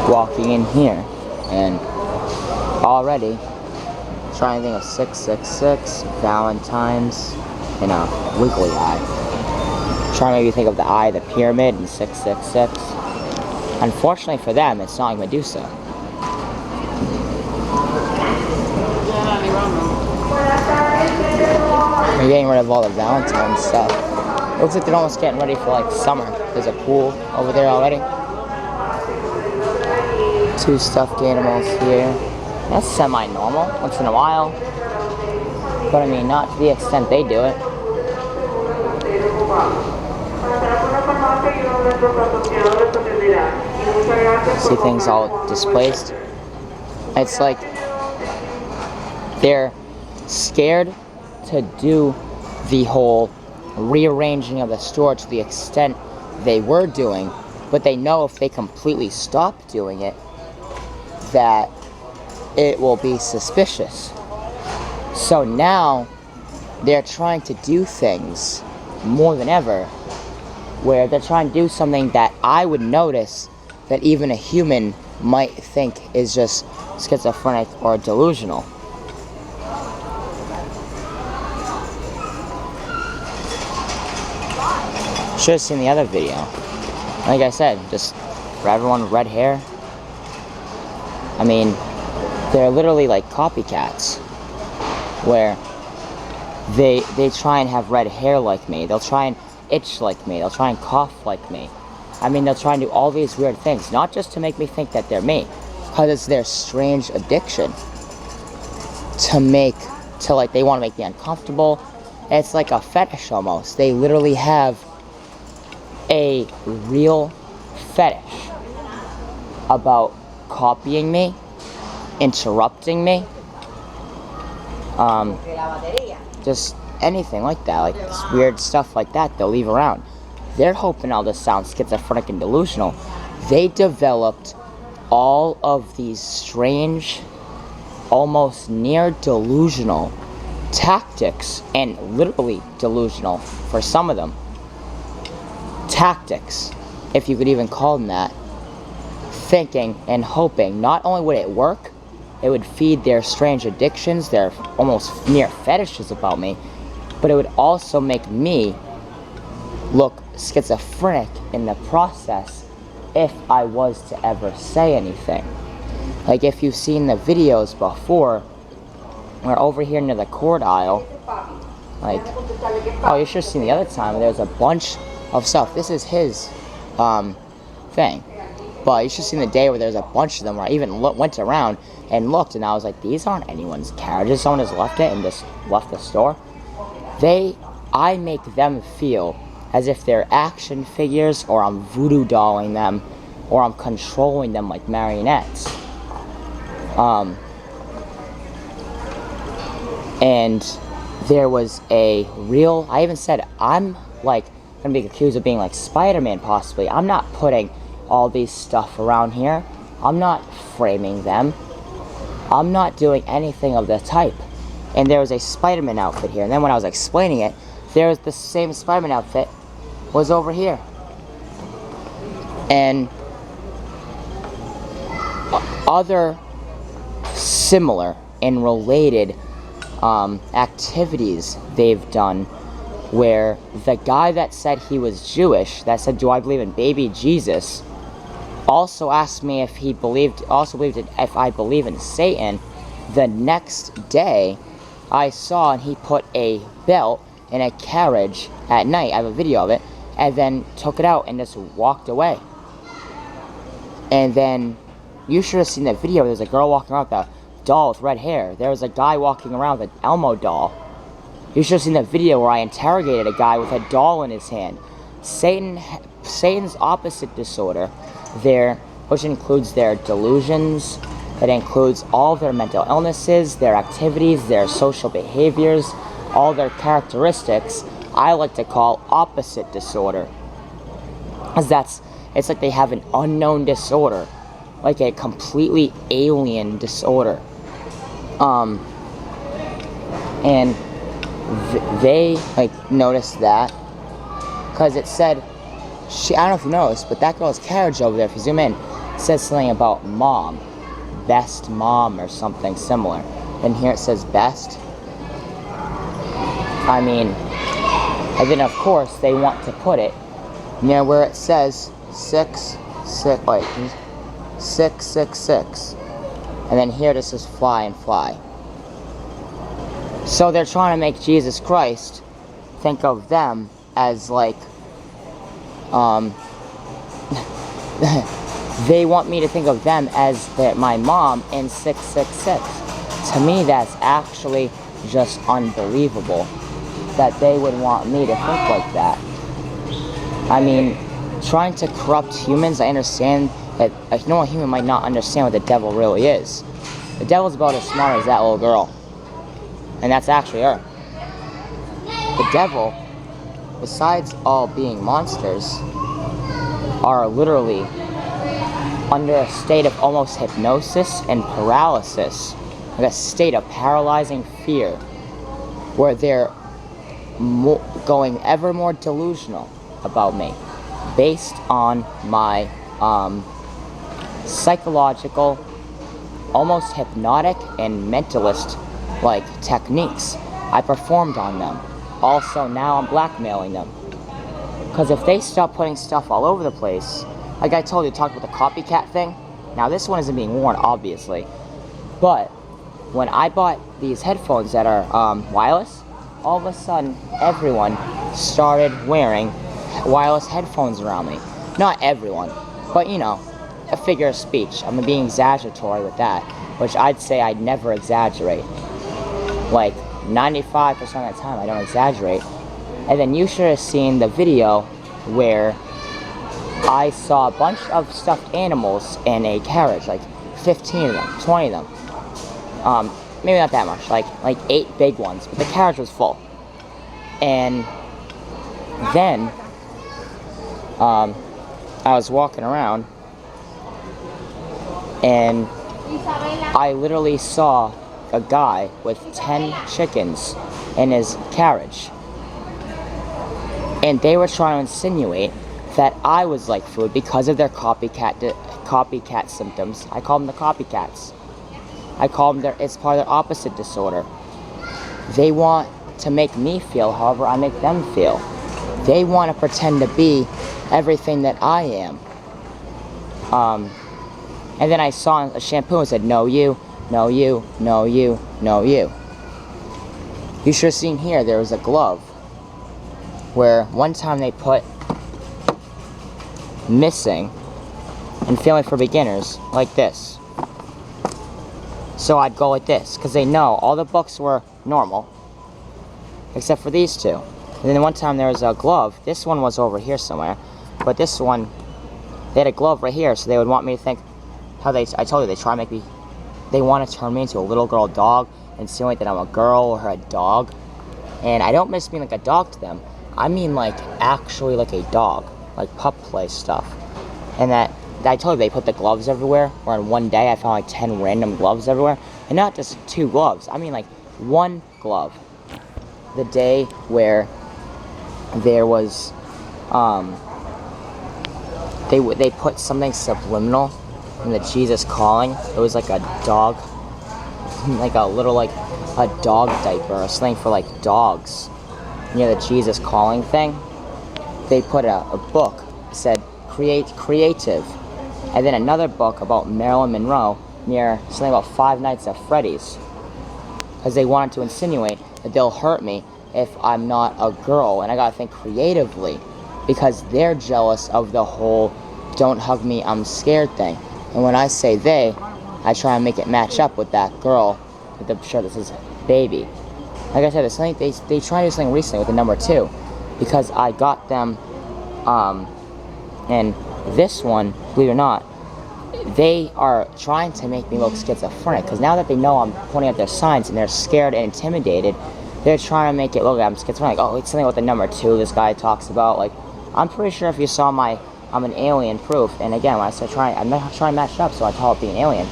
walking in here, and already trying to think of 666, Valentine's, and a wiggly eye. Trying to maybe think of the eye of the pyramid and 666. Unfortunately for them, it's not like Medusa. They're getting rid of all the Valentine's stuff. It looks like they're almost getting ready for like summer. There's a pool over there already. 2 stuffed animals here. That's semi-normal once in a while. But I mean, not to the extent they do it. See things all displaced. It's like they're scared to do the whole rearranging of the store to the extent they were doing, but they know if they completely stop doing it, that it will be suspicious. So now they're trying to do things more than ever, where they're trying to do something that I would notice that even a human might think is just schizophrenic or delusional. Should have seen the other video. Like I said, just for everyone, red hair. I mean, they're literally like copycats, where they try and have red hair like me. They'll try and itch like me. They'll try and cough like me. I mean, they'll try and do all these weird things, not just to make me think that they're me, because it's their strange addiction to like, they want to make me uncomfortable. It's like a fetish almost. They literally have a real fetish about copying me, interrupting me, just anything like that, like this weird stuff like that they'll leave around. They're hoping all this sounds schizophrenic and delusional. They developed all of these strange, almost near delusional tactics, and literally delusional for some of them. Tactics, if you could even call them that, thinking and hoping not only would it work, it would feed their strange addictions, their almost near fetishes about me, but it would also make me look schizophrenic in the process if I was to ever say anything. Like if you've seen the videos before, we're over here near the court aisle, like, oh, you should have seen the other time, there's a bunch of stuff. This is his thing. But you should have seen the day where there's a bunch of them, where I even went around and looked, and I was like, these aren't anyone's carriages. Someone has left it and just left the store. I make them feel as if they're action figures, or I'm voodoo dolling them, or I'm controlling them like marionettes. And there was a real, I even said, I'm like gonna be accused of being like Spider-Man possibly. I'm not putting all these stuff around here. I'm not framing them. I'm not doing anything of the type. And there was a Spider-Man outfit here. And then when I was explaining it, there was the same Spider-Man outfit was over here. And other similar and related activities they've done, where the guy that said he was Jewish, that said, do I believe in baby Jesus, also asked me if he believed if I believe in Satan. The next day, I saw, and he put a belt in a carriage at night. I have a video of it, and then took it out and just walked away. And then you should have seen that video. There's a girl walking around with a doll with red hair. There was a guy walking around with an Elmo doll. You should have seen that video where I interrogated a guy with a doll in his hand. Satan's opposite disorder there, which includes their delusions, it includes all their mental illnesses, their activities, their social behaviors, all their characteristics, I like to call opposite disorder. Because it's like they have an unknown disorder, like a completely alien disorder. And they like noticed that, because it said, I don't know if you noticed, but that girl's carriage over there, if you zoom in, It says something about mom, best mom or something similar. And here it says best. I mean, and then of course they want to put it near where it says 666. And then here this is fly and fly. So they're trying to make Jesus Christ think of them as like, they want me to think of them as my mom in 666. To me, that's actually just unbelievable that they would want me to think like that. I mean, trying to corrupt humans, I understand that a normal human might not understand what the devil really is. The devil's about as smart as that little girl. And that's actually her. The devil, besides all being monsters, are literally under a state of almost hypnosis and paralysis. Like a state of paralyzing fear. Where they're going ever more delusional about me. Based on my psychological, almost hypnotic and mentalist like techniques I performed on them. Also, now I'm blackmailing them. Because if they stop putting stuff all over the place, like I told you, talked about the copycat thing. Now this one isn't being worn, obviously. But when I bought these headphones that are wireless, all of a sudden everyone started wearing wireless headphones around me. Not everyone, but you know, a figure of speech. I'm being exaggeratory with that, which I'd say I'd never exaggerate. Like 95% of the time I don't exaggerate. And then you should have seen the video where I saw a bunch of stuffed animals in a carriage, like 15 of them, 20 of them. Maybe not that much, like 8 big ones, but the carriage was full. And then I was walking around and I literally saw a guy with 10 chickens in his carriage. And they were trying to insinuate that I was like food because of their copycat symptoms. I call them the copycats. I call them it's part of their opposite disorder. They want to make me feel however I make them feel. They want to pretend to be everything that I am. And then I saw a shampoo and said, no you, no you, no you, no you. You should have seen here, there was a glove where one time they put missing and family for beginners like this. So I'd go like this, because they know all the books were normal, except for these two. And then one time there was a glove. This one was over here somewhere, but this one, they had a glove right here, so they would want me to think how I told you, they try to make me, they want to turn me into a little girl dog, and insinuate that I'm a girl or a dog. And I don't miss being like a dog to them. I mean like actually like a dog, like pup play stuff. And that I told you they put the gloves everywhere, where in one day I found like 10 random gloves everywhere. And not just 2 gloves, I mean like 1 glove. The day where there was, they put something subliminal in the Jesus Calling. It was like a dog, like a little like a dog diaper or something for like dogs. You know, the Jesus Calling thing? They put a book, said creative. And then another book about Marilyn Monroe near something about Five Nights at Freddy's. Because they wanted to insinuate that they'll hurt me if I'm not a girl. And I gotta think creatively. Because they're jealous of the whole don't hug me, I'm scared thing. And when I say they, I try and make it match up with that girl with the shirt that says baby. Like I said, there's something, they tried to do something recently with the number 2. Because I got them, and this one, believe it or not, they are trying to make me look schizophrenic. Because now that they know I'm pointing at their signs and they're scared and intimidated, they're trying to make it look like I'm schizophrenic. Oh, it's something with the number 2 this guy talks about. Like, I'm pretty sure if you saw my, I'm an alien proof. And again, when I said I'm not trying to match it up, so I call it being alien.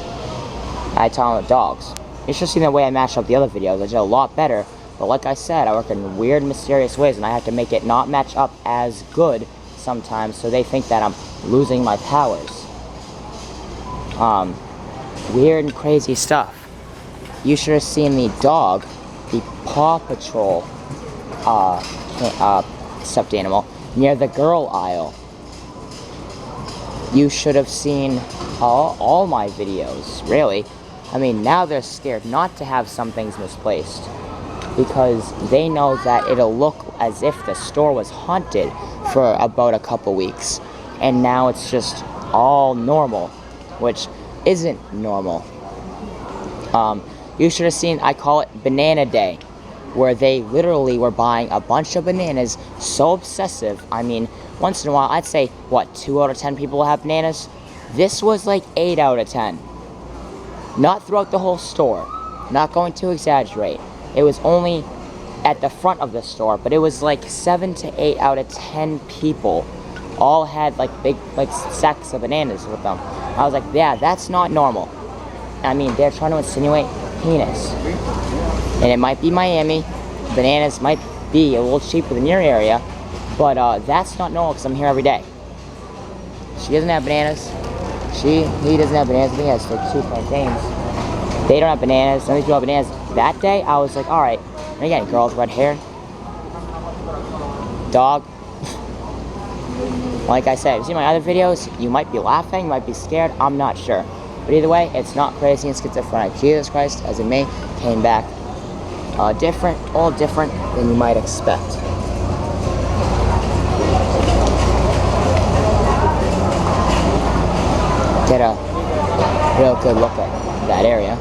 I tell them with dogs. You should see the way I match up the other videos. I did a lot better. But like I said, I work in weird, mysterious ways, and I have to make it not match up as good sometimes, so they think that I'm losing my powers. weird and crazy stuff. You should have seen the dog, the Paw Patrol stuffed animal near the girl aisle. You should have seen all my videos, really. I mean, now they're scared not to have some things misplaced because they know that it'll look as if the store was haunted for about a couple weeks. And now it's just all normal, which isn't normal. You should have seen, I call it Banana Day, where they literally were buying a bunch of bananas, so obsessive. I mean, once in a while, I'd say, what, 2 out of 10 people will have bananas? This was like 8 out of 10. Not throughout the whole store. Not going to exaggerate. It was only at the front of the store, but it was like 7 to 8 out of 10 people all had like big sacks of bananas with them. I was like, yeah, that's not normal. I mean, they're trying to insinuate penis. And it might be Miami. Bananas might be a little cheaper than your area, but that's not normal because I'm here every day. She doesn't have bananas. He doesn't have bananas. I think he has like 2 plantains. They don't have bananas. None of these people have bananas. That day, I was like, all right. And again, girls, red hair, dog. Like I said, if you see my other videos, you might be laughing, you might be scared. I'm not sure. But either way, it's not crazy and schizophrenic. Jesus Christ, as in me, came back different, all different than you might expect. Get a real good look at that area.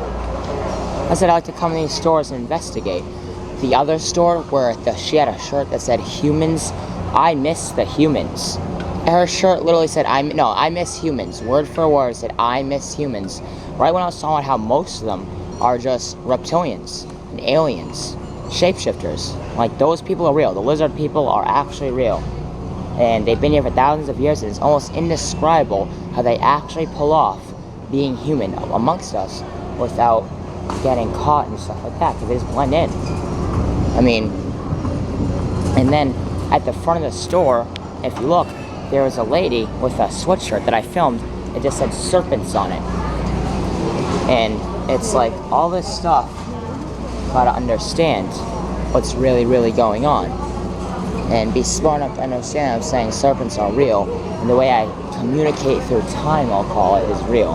I said I like to come to these stores and investigate. The other store where she had a shirt that said humans, I miss the humans. Her shirt literally said, I miss humans. Word for word said, I miss humans. Right when I was talking about how most of them are just reptilians and aliens, shapeshifters. Like, those people are real. The lizard people are actually real. And they've been here for thousands of years, and it's almost indescribable how they actually pull off being human amongst us without getting caught and stuff like that, because they just blend in. I mean, and then at the front of the store, if you look, there was a lady with a sweatshirt that I filmed. It just said serpents on it. And it's like, all this stuff, gotta understand what's really, really going on. And be smart enough to understand I'm saying serpents are real. And the way I communicate through time, I'll call it, is real.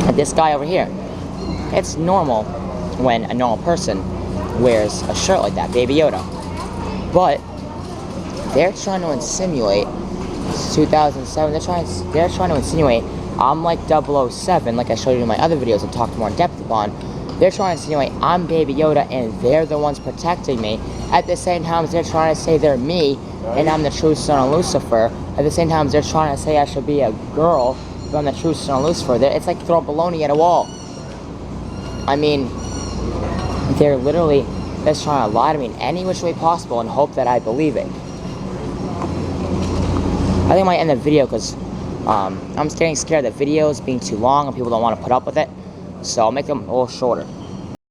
And this guy over here, it's normal when a normal person wears a shirt like that, Baby Yoda. But they're trying to insinuate, it's 2007, they're trying to insinuate I'm like 007, like I showed you in my other videos and talked more in depth upon. They're trying to insinuate I'm Baby Yoda and they're the ones protecting me. At the same time, they're trying to say they're me and I'm the true son of Lucifer. At the same time, they're trying to say I should be a girl, but I'm the true son of Lucifer. It's like throwing baloney at a wall. I mean, they're literally just trying to lie to me in any which way possible and hope that I believe it. I think I might end the video because I'm getting scared that videos being too long and people don't want to put up with it. So I'll make them a little shorter.